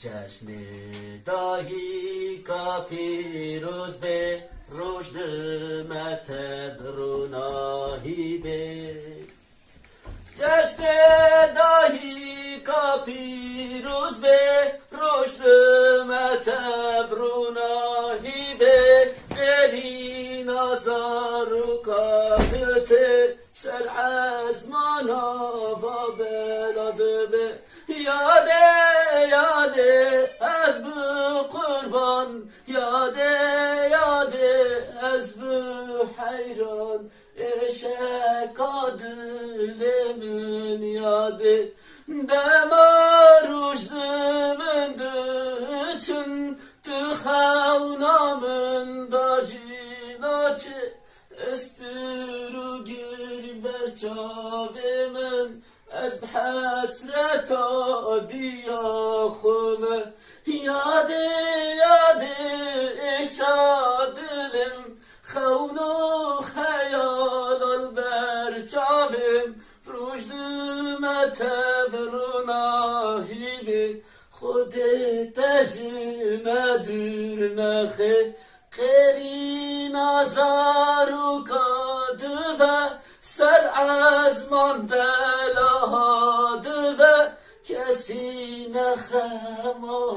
جشن داهی کا پیروز به رشد مطب روناهی به جشن داهی کا پیروز به رشد مطب روناهی به قرین آزار و کاهت سر از مانا و بلاد به یاده از bu kurban yade az bu hayran eşek adilimin yade demarujlumun için tıhavnamın da jinaçı استرو گل بر چاومن از حسرت دیا خومه یاده اشادلم خون و خیال بر چاوم رشدم تبرناهی به خود تجمدر مخه قرین آزار و کادوه سر از من بلادوه کسی نخمایمه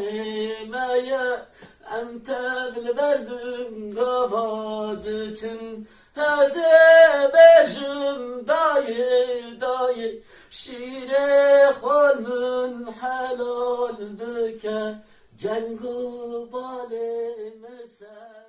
انتقل بردم گواد چن هزه بجم دای شیر خلمون حلال بکه جنگ و بال مسر